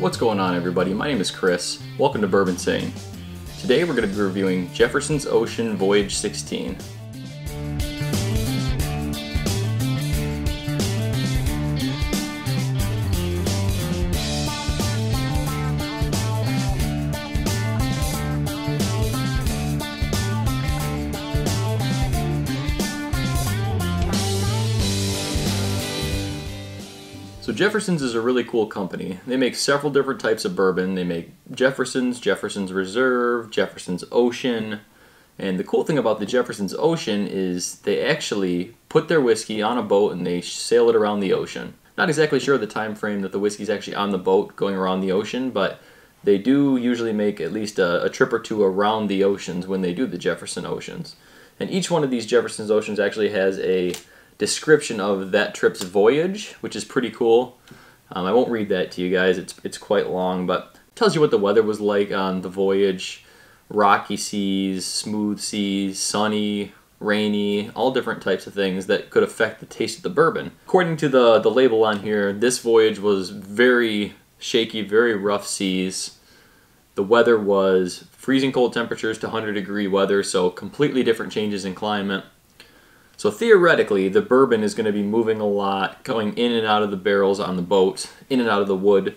What's going on, everybody? My name is Chris. Welcome to Bourbinsane. Today we're going to be reviewing Jefferson's Ocean Voyage 16. So Jefferson's is a really cool company. They make several different types of bourbon. They make Jefferson's, Jefferson's Reserve, Jefferson's Ocean. And the cool thing about the Jefferson's Ocean is they actually put their whiskey on a boat and they sail it around the ocean. Not exactly sure the time frame that the whiskey's actually on the boat going around the ocean, but they do usually make at least a trip or two around the oceans when they do the Jefferson Oceans. And each one of these Jefferson's Oceans actually has a description of that trip's voyage, which is pretty cool. I won't read that to you guys, it's quite long, but it tells you what the weather was like on the voyage. Rocky seas, smooth seas, sunny, rainy, all different types of things that could affect the taste of the bourbon. According to the label on here, this voyage was very shaky, very rough seas. The weather was freezing cold temperatures to 100-degree weather, so completely different changes in climate. So theoretically, the bourbon is going to be moving a lot, going in and out of the barrels on the boat, in and out of the wood,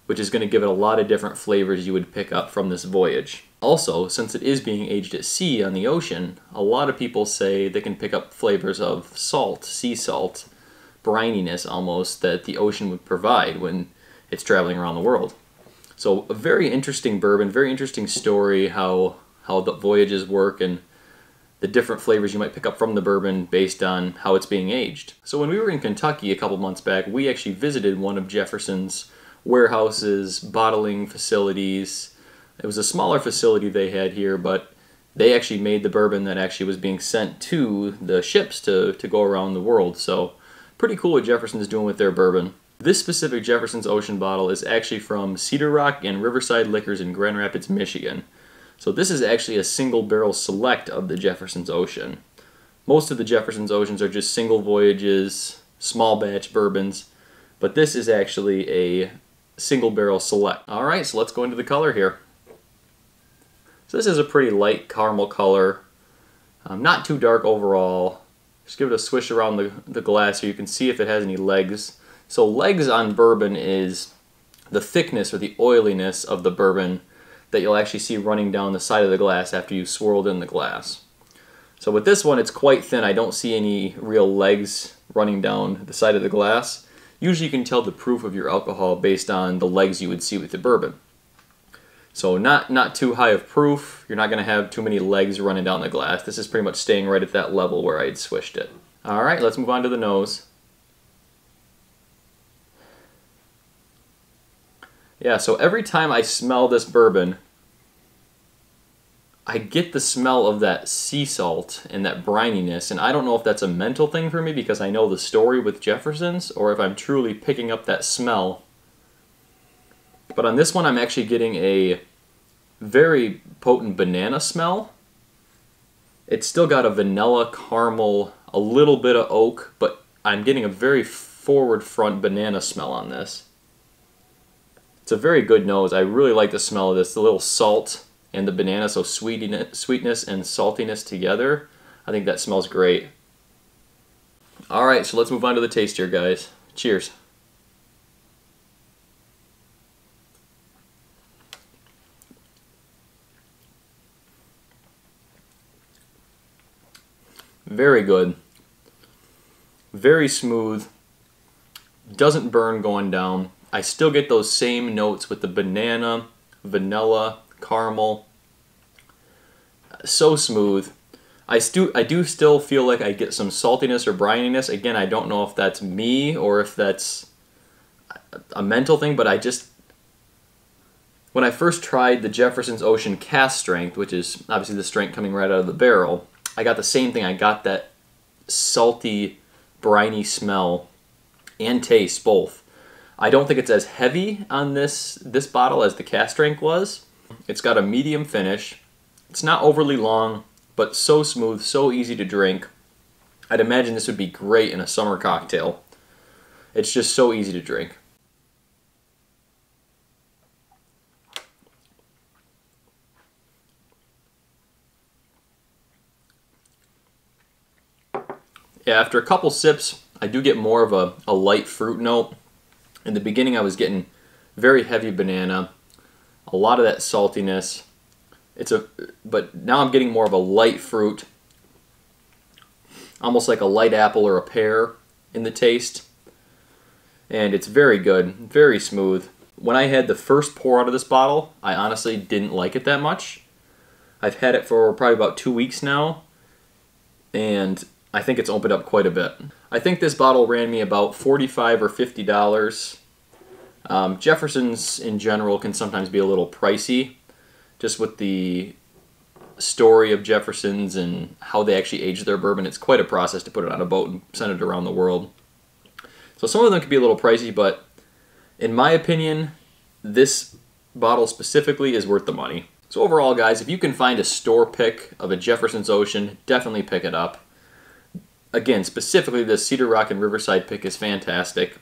which is going to give it a lot of different flavors you would pick up from this voyage. Also, since it is being aged at sea on the ocean, a lot of people say they can pick up flavors of salt, sea salt, brininess almost, that the ocean would provide when it's traveling around the world. So a very interesting bourbon, very interesting story how the voyages work and the different flavors you might pick up from the bourbon based on how it's being aged. So when we were in Kentucky a couple months back, we actually visited one of Jefferson's warehouses, bottling facilities. It was a smaller facility they had here, but they actually made the bourbon that actually was being sent to the ships to go around the world. So pretty cool what Jefferson's doing with their bourbon. This specific Jefferson's Ocean bottle is actually from Cedar Rock and Riverside Liquors in Grand Rapids, Michigan. So this is actually a single barrel select of the Jefferson's Ocean. Most of the Jefferson's Oceans are just single voyages, small batch bourbons, but this is actually a single barrel select. Alright, so let's go into the color here. So this is a pretty light caramel color, not too dark overall. Just give it a swish around the glass so you can see if it has any legs. So legs on bourbon is the thickness or the oiliness of the bourbon that you'll actually see running down the side of the glass after you swirled in the glass. So with this one, it's quite thin. I don't see any real legs running down the side of the glass. Usually you can tell the proof of your alcohol based on the legs you would see with the bourbon. So not too high of proof. You're not going to have too many legs running down the glass. This is pretty much staying right at that level where I had swished it. Alright, let's move on to the nose. Yeah, so every time I smell this bourbon, I get the smell of that sea salt and that brininess, and I don't know if that's a mental thing for me because I know the story with Jefferson's, or if I'm truly picking up that smell. But on this one, I'm actually getting a very potent banana smell. It's still got a vanilla, caramel, a little bit of oak, but I'm getting a very forward front banana smell on this. It's a very good nose. I really like the smell of this. The little salt and the banana, so sweetness and saltiness together. I think that smells great. Alright, so let's move on to the taste here, guys. Cheers. Very good. Very smooth. Doesn't burn going down. I still get those same notes with the banana, vanilla, caramel. So smooth. I do still feel like I get some saltiness or brininess. Again, I don't know if that's me or if that's a mental thing, but when I first tried the Jefferson's Ocean cast strength, which is obviously the strength coming right out of the barrel, I got the same thing. I got that salty, briny smell and taste both. I don't think it's as heavy on this bottle as the cast strength was. It's got a medium finish. It's not overly long, but so smooth, so easy to drink. I'd imagine this would be great in a summer cocktail. It's just so easy to drink. Yeah, after a couple sips, I do get more of a light fruit note. In the beginning, I was getting very heavy banana, a lot of that saltiness. But now I'm getting more of a light fruit, almost like a light apple or a pear in the taste. And it's very good, very smooth. When I had the first pour out of this bottle, I honestly didn't like it that much. I've had it for probably about 2 weeks now, and I think it's opened up quite a bit. I think this bottle ran me about $45 or $50. Jefferson's in general can sometimes be a little pricey, just with the story of Jefferson's and how they actually age their bourbon. It's quite a process to put it on a boat and send it around the world. So some of them can be a little pricey, but in my opinion, this bottle specifically is worth the money. So overall, guys, if you can find a store pick of a Jefferson's Ocean, definitely pick it up. Again, specifically the Cedar Rock and Riverside pick is fantastic.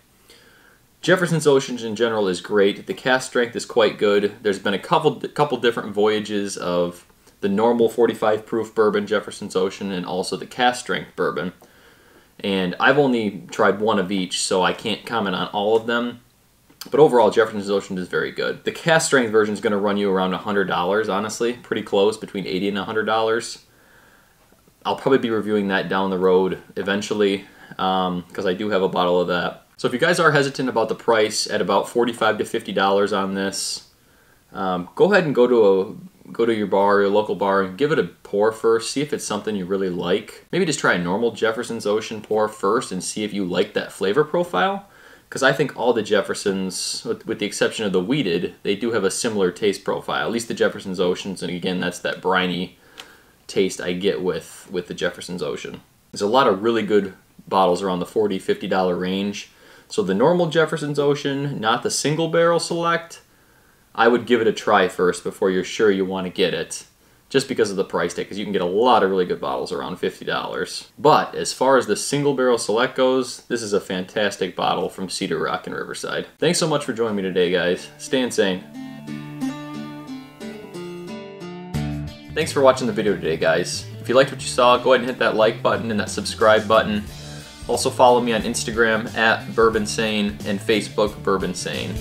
Jefferson's Oceans in general is great. The cask strength is quite good. There's been a couple different voyages of the normal 45 proof bourbon, Jefferson's Ocean, and also the cask strength bourbon. And I've only tried one of each, so I can't comment on all of them. But overall, Jefferson's Ocean is very good. The cask strength version is going to run you around $100, honestly. Pretty close, between $80 and $100. I'll probably be reviewing that down the road eventually, because I do have a bottle of that. So if you guys are hesitant about the price at about $45 to $50 on this, go ahead and go to your bar, your local bar, and give it a pour first. See if it's something you really like. Maybe just try a normal Jefferson's Ocean pour first and see if you like that flavor profile. Because I think all the Jeffersons, with the exception of the wheated, they do have a similar taste profile. At least the Jefferson's Oceans, and again, that's that briny taste I get with the Jefferson's Ocean. There's a lot of really good bottles around the $40, $50 range. So the normal Jefferson's Ocean, not the single barrel select, I would give it a try first before you're sure you want to get it. Just because of the price tag, because you can get a lot of really good bottles around $50. But as far as the single barrel select goes, this is a fantastic bottle from Cedar Rock and Riverside. Thanks so much for joining me today, guys. Stay insane. Thanks for watching the video today, guys. If you liked what you saw, go ahead and hit that like button and that subscribe button. Also follow me on Instagram at Bourbinsane and Facebook Bourbinsane.